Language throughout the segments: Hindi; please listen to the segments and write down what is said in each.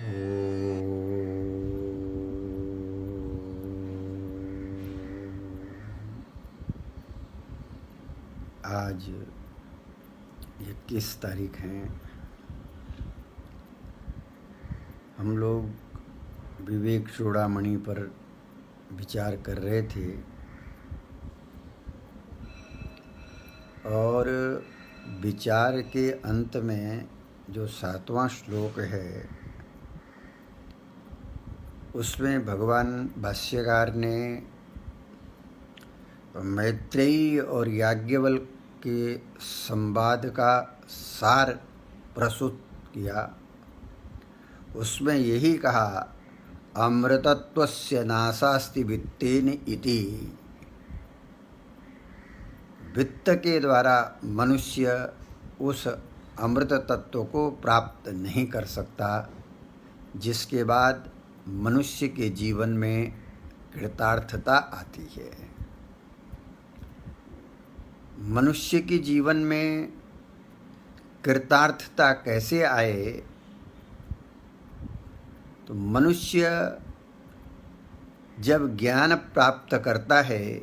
आज 21 तारीख है। हम लोग विवेक चूड़ामणि पर विचार कर रहे थे और विचार के अंत में जो 7वां श्लोक है उसमें भगवान भाष्यकार ने मैत्रेयी और याज्ञवल्क्य के संवाद का सार प्रस्तुत किया। उसमें यही कहा, अमृतत्वस्य नाशास्ति वित्तेन इति। वित्त के द्वारा मनुष्य उस अमृत तत्व को प्राप्त नहीं कर सकता जिसके बाद मनुष्य के जीवन में कृतार्थता आती है। मनुष्य के जीवन में कृतार्थता कैसे आए? तो मनुष्य जब ज्ञान प्राप्त करता है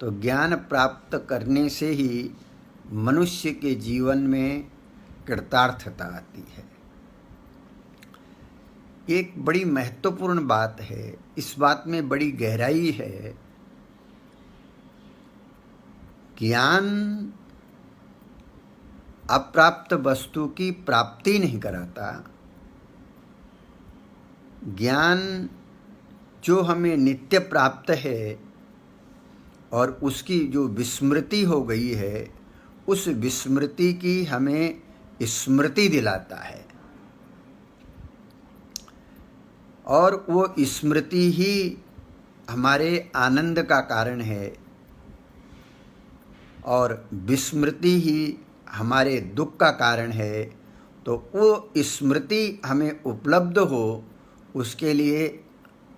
तो ज्ञान प्राप्त करने से ही मनुष्य के जीवन में कृतार्थता आती है। एक बड़ी महत्वपूर्ण बात है, इस बात में बड़ी गहराई है। ज्ञान अप्राप्त वस्तु की प्राप्ति नहीं कराता। ज्ञान जो हमें नित्य प्राप्त है और उसकी जो विस्मृति हो गई है, उस विस्मृति की हमें स्मृति दिलाता है और वो स्मृति ही हमारे आनंद का कारण है और विस्मृति ही हमारे दुख का कारण है। तो वो स्मृति हमें उपलब्ध हो, उसके लिए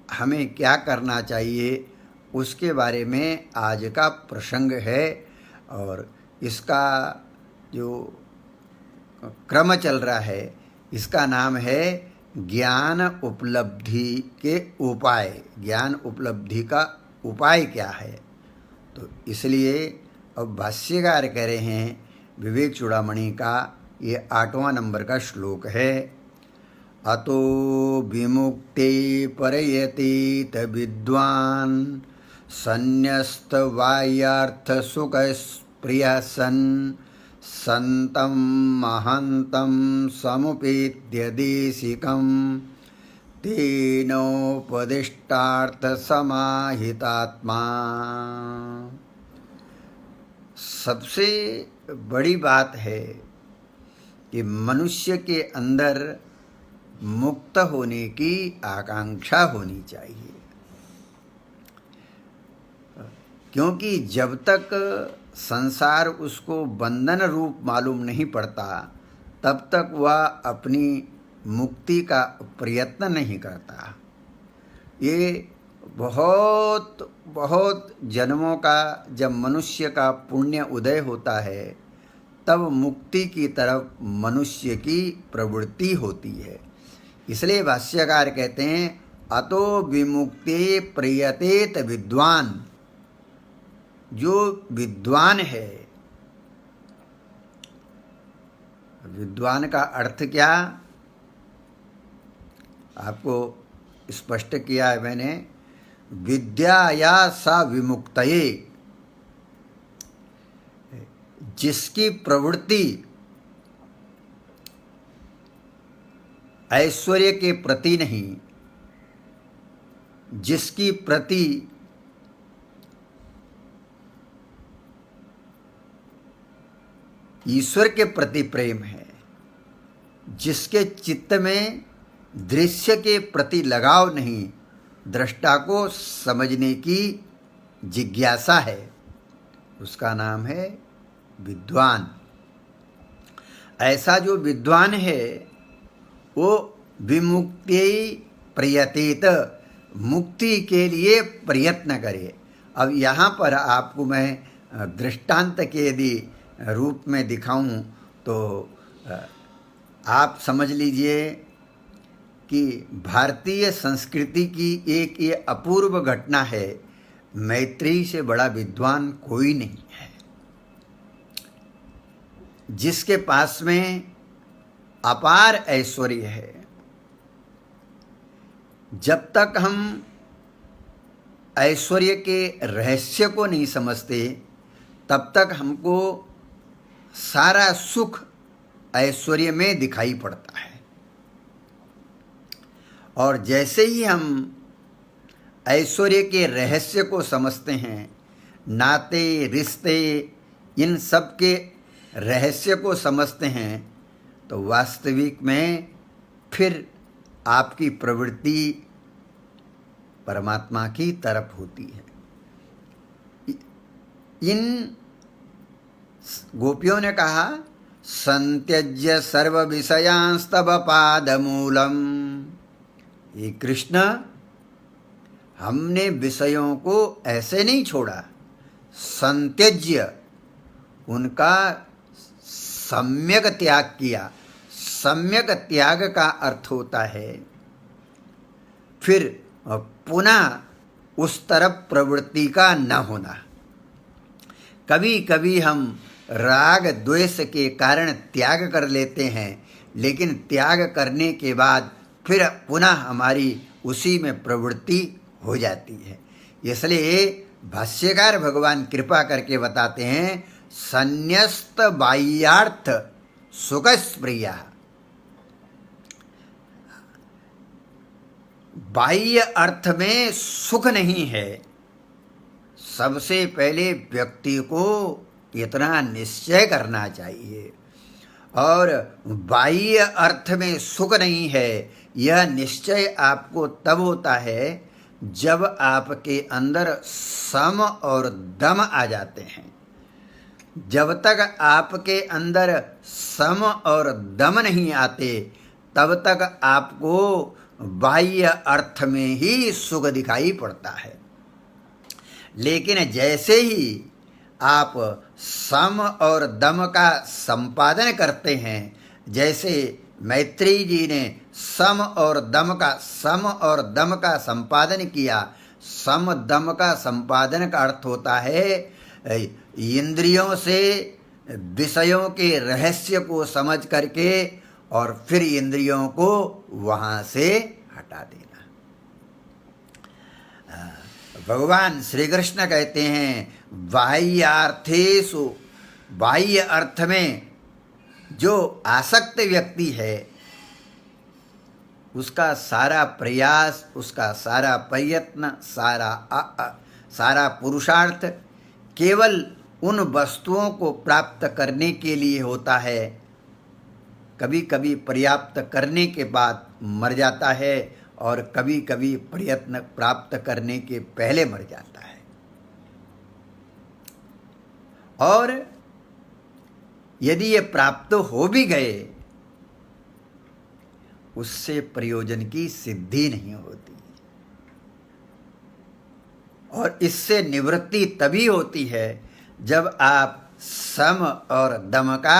हमें क्या करना चाहिए, उसके बारे में आज का प्रसंग है। और इसका जो क्रम चल रहा है, इसका नाम है ज्ञान उपलब्धि के उपाय। ज्ञान उपलब्धि का उपाय क्या है? तो इसलिए अब भाष्यकार कह रहे हैं विवेक चूड़ामणि का ये 8वां नंबर का श्लोक है। अतो विमुक्ते परयतीत विद्वान् संन्यस्त बाह्यार्थ सुख प्रिय सन् संतं महन्तं समुपेत्य देशिकं तेनोपदिष्टार्थ समाहितात्मा। सबसे बड़ी बात है कि मनुष्य के अंदर मुक्त होने की आकांक्षा होनी चाहिए, क्योंकि जब तक संसार उसको बंधन रूप मालूम नहीं पड़ता तब तक वह अपनी मुक्ति का प्रयत्न नहीं करता। ये बहुत बहुत जन्मों का जब मनुष्य का पुण्य उदय होता है तब मुक्ति की तरफ मनुष्य की प्रवृत्ति होती है। इसलिए भाष्यकार कहते हैं, अतो विमुक्ते प्रयतेत विद्वान। जो विद्वान है, विद्वान का अर्थ क्या आपको स्पष्ट किया है मैंने। विद्याया सा विमुक्तये, जिसकी प्रवृत्ति ऐश्वर्य के प्रति नहीं, जिसकी प्रति ईश्वर के प्रति प्रेम है, जिसके चित्त में दृश्य के प्रति लगाव नहीं, दृष्टा को समझने की जिज्ञासा है, उसका नाम है विद्वान। ऐसा जो विद्वान है वो विमुक्ति प्रयतेत, मुक्ति के लिए प्रयत्न करे। अब यहाँ पर आपको मैं दृष्टांत के यदि रूप में दिखाऊं तो आप समझ लीजिए कि भारतीय संस्कृति की एक ये अपूर्व घटना है, मैत्रेयी से बड़ा विद्वान कोई नहीं है, जिसके पास में अपार ऐश्वर्य है। जब तक हम ऐश्वर्य के रहस्य को नहीं समझते, तब तक हमको सारा सुख ऐश्वर्य में दिखाई पड़ता है। और जैसे ही हम ऐश्वर्य के रहस्य को समझते हैं, नाते रिश्ते इन सब के रहस्य को समझते हैं, तो वास्तविक में फिर आपकी प्रवृत्ति परमात्मा की तरफ होती है। इन गोपियों ने कहा, संत्यज्य सर्व विषयांस्तव पादमूलम। ये कृष्ण, हमने विषयों को ऐसे नहीं छोड़ा, संत्यज्य उनका सम्यक त्याग किया। सम्यक त्याग का अर्थ होता है फिर पुनः उस तरफ प्रवृत्ति का न होना। कभी कभी हम राग द्वेष के कारण त्याग कर लेते हैं, लेकिन त्याग करने के बाद फिर पुनः हमारी उसी में प्रवृत्ति हो जाती है। इसलिए भाष्यकार भगवान कृपा करके बताते हैं, संन्यस्त बाह्यार्थ सुख स्प्रिया। बाह्य अर्थ में सुख नहीं है। सबसे पहले व्यक्ति को इतना निश्चय करना चाहिए, और बाह्य अर्थ में सुख नहीं है, यह निश्चय आपको तब होता है जब आपके अंदर सम और दम आ जाते हैं। जब तक आपके अंदर सम और दम नहीं आते, तब तक आपको बाह्य अर्थ में ही सुख दिखाई पड़ता है। लेकिन जैसे ही आप सम और दम का संपादन करते हैं, जैसे मैत्रेयी जी ने सम और दम का संपादन किया। सम दम का संपादन का अर्थ होता है इंद्रियों से विषयों के रहस्य को समझ करके और फिर इंद्रियों को वहाँ से हटा देना। भगवान श्री कृष्ण कहते हैं, बाह्यार्थेषु, बाह्य अर्थ में जो आसक्त व्यक्ति है, उसका सारा प्रयास, उसका सारा प्रयत्न, सारा पुरुषार्थ केवल उन वस्तुओं को प्राप्त करने के लिए होता है। कभी कभी पर्याप्त करने के बाद मर जाता है, और कभी कभी प्रयत्न प्राप्त करने के पहले मर जाता है। और यदि ये प्राप्त हो भी गए, उससे प्रयोजन की सिद्धि नहीं होती, और इससे निवृत्ति तभी होती है जब आप सम और दम का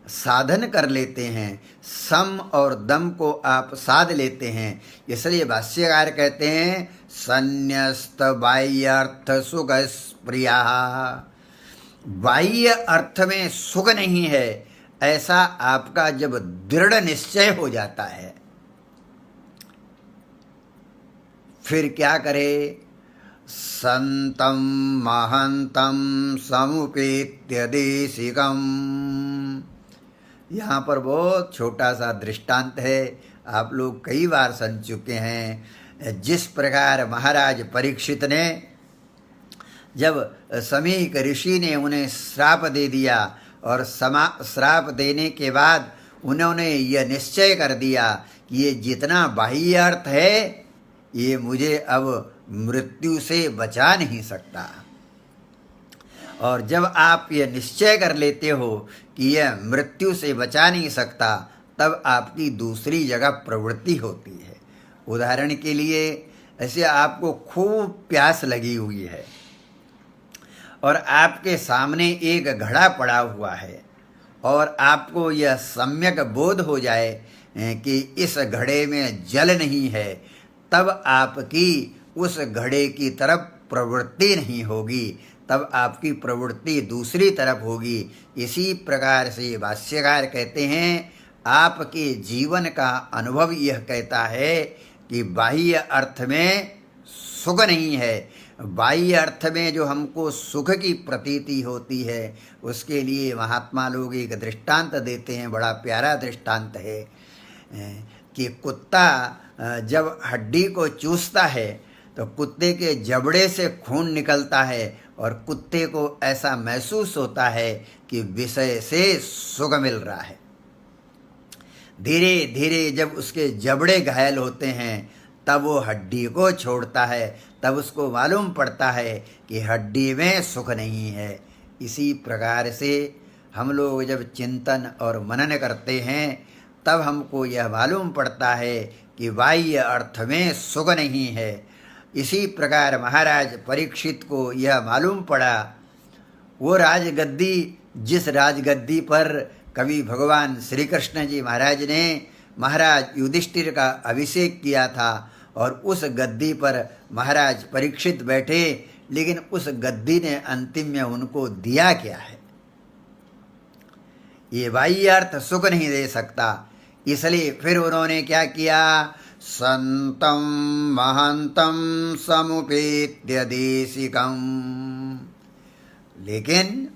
साधन कर लेते हैं, सम और दम को आप साध लेते हैं। इसलिए भाष्यकार कहते हैं, संन्यस्त बाह्यार्थ सुख स्प्रिया। बाह्य अर्थ में सुख नहीं है, ऐसा आपका जब दृढ़ निश्चय हो जाता है, फिर क्या करे? संतं महंतं समुपेत्य देशिकम्। यहाँ पर बहुत छोटा सा दृष्टांत है, आप लोग कई बार सुन चुके हैं। जिस प्रकार महाराज परीक्षित ने, जब समीक ऋषि ने उन्हें श्राप दे दिया, और श्राप देने के बाद उन्होंने यह निश्चय कर दिया कि ये जितना बाह्य अर्थ है, ये मुझे अब मृत्यु से बचा नहीं सकता। और जब आप ये निश्चय कर लेते हो कि यह मृत्यु से बचा नहीं सकता, तब आपकी दूसरी जगह प्रवृत्ति होती है। उदाहरण के लिए, ऐसे आपको खूब प्यास लगी हुई है, और आपके सामने एक घड़ा पड़ा हुआ है, और आपको यह सम्यक बोध हो जाए कि इस घड़े में जल नहीं है, तब आपकी उस घड़े की तरफ प्रवृत्ति नहीं होगी, तब आपकी प्रवृत्ति दूसरी तरफ होगी। इसी प्रकार से भाष्यकार कहते हैं, आपके जीवन का अनुभव यह कहता है कि बाह्य अर्थ में सुख नहीं है। बाह्य अर्थ में जो हमको सुख की प्रतीति होती है, उसके लिए महात्मा लोग एक दृष्टांत देते हैं, बड़ा प्यारा दृष्टांत है कि कुत्ता जब हड्डी को चूसता है तो कुत्ते के जबड़े से खून निकलता है और कुत्ते को ऐसा महसूस होता है कि विषय से सुख मिल रहा है। धीरे धीरे जब उसके जबड़े घायल होते हैं तब वो हड्डी को छोड़ता है, तब उसको मालूम पड़ता है कि हड्डी में सुख नहीं है। इसी प्रकार से हम लोग जब चिंतन और मनन करते हैं तब हमको यह मालूम पड़ता है कि बाह्य अर्थ में सुख नहीं है। इसी प्रकार महाराज परीक्षित को यह मालूम पड़ा, वो राजगद्दी, जिस राजगद्दी पर कभी भगवान श्री कृष्ण जी महाराज ने महाराज युधिष्ठिर का अभिषेक किया था और उस गद्दी पर महाराज परीक्षित बैठे, लेकिन उस गद्दी ने अंतिम में उनको दिया क्या है? ये बाह्य अर्थ सुख नहीं दे सकता। इसलिए फिर उन्होंने क्या किया? संतं महंतं समुपेत्य देशिकं। लेकिन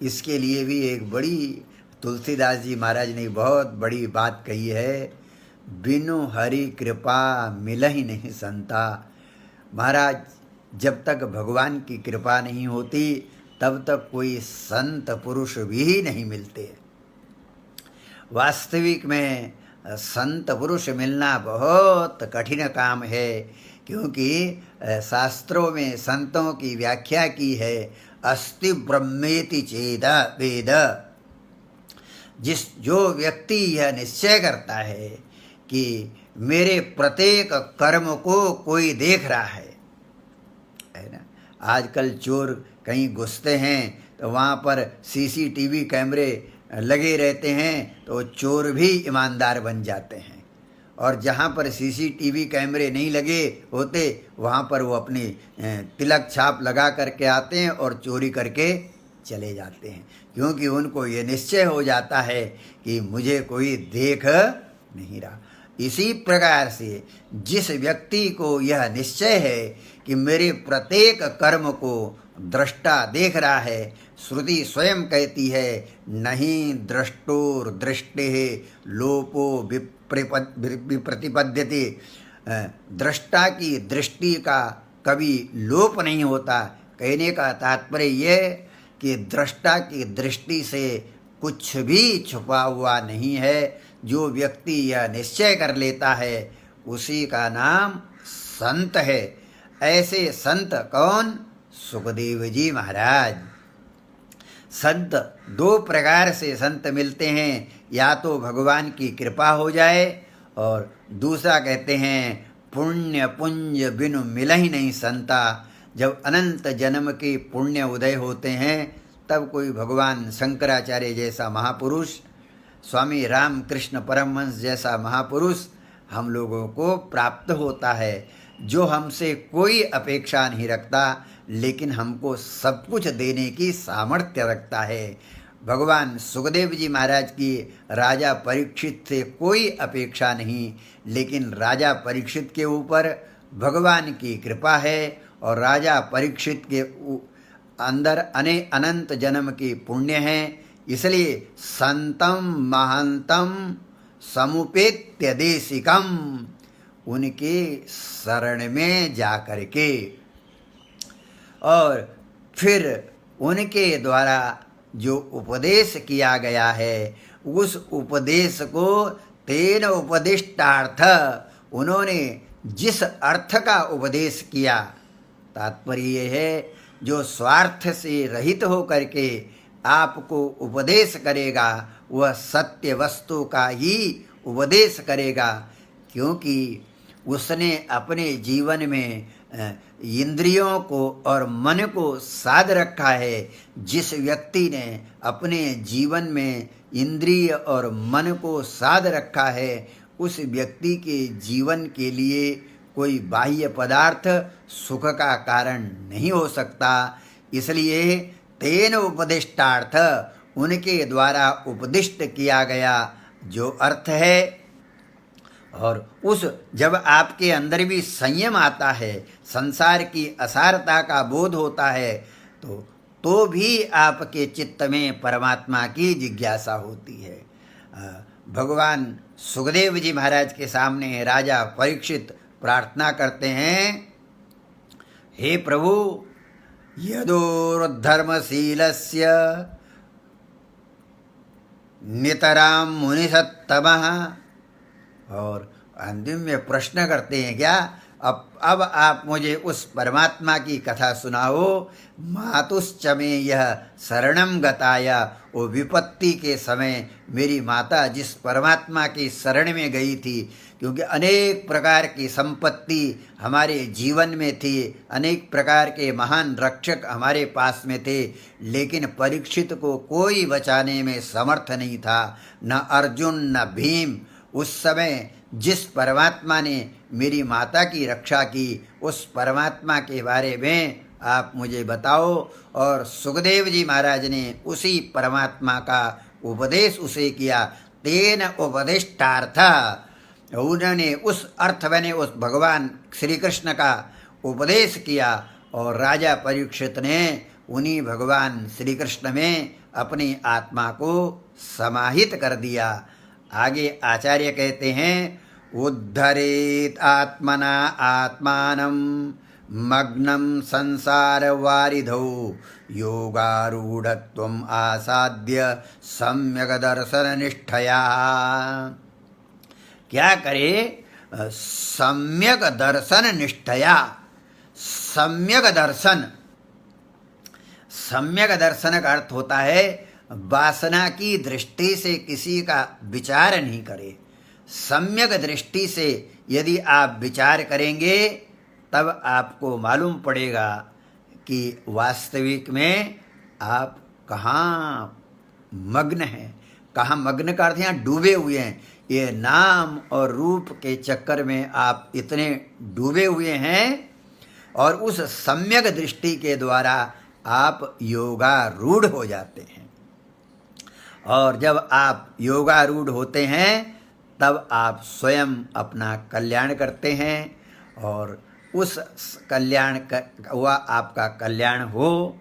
इसके लिए भी एक बड़ी, तुलसीदास जी महाराज ने बहुत बड़ी बात कही है, बिनु हरि कृपा मिलहि नहीं संता। महाराज, जब तक भगवान की कृपा नहीं होती तब तक कोई संत पुरुष भी नहीं मिलते। वास्तविक में संत पुरुष मिलना बहुत कठिन काम है, क्योंकि शास्त्रों में संतों की व्याख्या की है, अस्ति ब्रह्मेति चेद वेद। जो व्यक्ति यह निश्चय करता है कि मेरे प्रत्येक कर्म को कोई देख रहा है ना। आजकल चोर कहीं घुसते हैं तो वहाँ पर सीसीटीवी कैमरे लगे रहते हैं, तो चोर भी ईमानदार बन जाते हैं। और जहाँ पर सीसीटीवी कैमरे नहीं लगे होते वहाँ पर वो अपनी तिलक छाप लगा करके आते हैं और चोरी करके चले जाते हैं, क्योंकि उनको ये निश्चय हो जाता है कि मुझे कोई देख नहीं रहा। इसी प्रकार से जिस व्यक्ति को यह निश्चय है कि मेरे प्रत्येक कर्म को दृष्टा देख रहा है, श्रुति स्वयं कहती है, नहीं दृष्टोर दृष्टे लोपो विप्रतिपद्यते। दृष्टा की दृष्टि का कभी लोप नहीं होता। कहने का तात्पर्य यह कि दृष्टा की दृष्टि से कुछ भी छुपा हुआ नहीं है। जो व्यक्ति यह निश्चय कर लेता है उसी का नाम संत है। ऐसे संत कौन? सुखदेव जी महाराज। संत दो प्रकार से संत मिलते हैं, या तो भगवान की कृपा हो जाए और दूसरा कहते हैं पुण्य पुंज बिनु मिलहि नहीं संता। जब अनंत जन्म के पुण्य उदय होते हैं तब कोई भगवान शंकराचार्य जैसा महापुरुष, स्वामी रामकृष्ण परमहंस जैसा महापुरुष हम लोगों को प्राप्त होता है, जो हमसे कोई अपेक्षा नहीं रखता लेकिन हमको सब कुछ देने की सामर्थ्य रखता है। भगवान सुखदेव जी महाराज की राजा परीक्षित से कोई अपेक्षा नहीं, लेकिन राजा परीक्षित के ऊपर भगवान की कृपा है और राजा परीक्षित के अंदर अनंत जन्म की पुण्य हैं। इसलिए संतम महंतम समुपेत्य देशिकम, उनके शरण में जा कर के और फिर उनके द्वारा जो उपदेश किया गया है उस उपदेश को तेन उपदिष्टार्थ, उन्होंने जिस अर्थ का उपदेश किया, तात्पर्य यह है जो स्वार्थ से रहित हो करके आपको उपदेश करेगा वह सत्य वस्तु का ही उपदेश करेगा, क्योंकि उसने अपने जीवन में इंद्रियों को और मन को साध रखा है। जिस व्यक्ति ने अपने जीवन में इंद्रिय और मन को साध रखा है उस व्यक्ति के जीवन के लिए कोई बाह्य पदार्थ सुख का कारण नहीं हो सकता। इसलिए तेन उपदिष्टार्थ, उनके द्वारा उपदिष्ट किया गया जो अर्थ है, और उस जब आपके अंदर भी संयम आता है, संसार की असारता का बोध होता है, तो भी आपके चित्त में परमात्मा की जिज्ञासा होती है। भगवान सुखदेव जी महाराज के सामने राजा परीक्षित प्रार्थना करते हैं, हे प्रभु, यदोर्धर्मशीलस्य नितराम मुनिसत्तमः, और अंतिम में प्रश्न करते हैं क्या, अब आप मुझे उस परमात्मा की कथा सुनाओ। मातुश्च मे यह शरणम गताया, वो विपत्ति के समय मेरी माता जिस परमात्मा की शरण में गई थी, क्योंकि अनेक प्रकार की संपत्ति हमारे जीवन में थी, अनेक प्रकार के महान रक्षक हमारे पास में थे, लेकिन परीक्षित को कोई बचाने में समर्थ नहीं था, न अर्जुन न भीम। उस समय जिस परमात्मा ने मेरी माता की रक्षा की, उस परमात्मा के बारे में आप मुझे बताओ। और सुखदेव जी महाराज ने उसी परमात्मा का उपदेश उसे किया। तेन उपदिष्टार्थ, उन्होंने उस अर्थ मैंने उस भगवान श्री कृष्ण का उपदेश किया, और राजा परीक्षित ने उन्हीं भगवान श्री कृष्ण में अपनी आत्मा को समाहित कर दिया। आगे आचार्य कहते हैं, उद्धरेत आत्मना आत्मानं मग्नं संसार वारिधौ योगारूढ़त्वम् आसाद्य सम्यक दर्शन निष्ठया। क्या करे, सम्यक दर्शन निष्ठया। सम्यक दर्शन, सम्यक दर्शन का अर्थ होता है वासना की दृष्टि से किसी का विचार नहीं करे। सम्यक दृष्टि से यदि आप विचार करेंगे, तब आपको मालूम पड़ेगा कि वास्तविक में आप कहाँ मग्न हैं। कहाँ मग्न का अर्थ यहाँ डूबे हुए हैं। ये नाम और रूप के चक्कर में आप इतने डूबे हुए हैं, और उस सम्यक दृष्टि के द्वारा आप योगारूढ़ हो जाते हैं। और जब आप योगारूढ़ होते हैं, तब आप स्वयं अपना कल्याण करते हैं, और उस कल्याण का हुआ आपका कल्याण हो,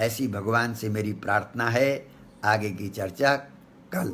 ऐसी भगवान से मेरी प्रार्थना है। आगे की चर्चा कल।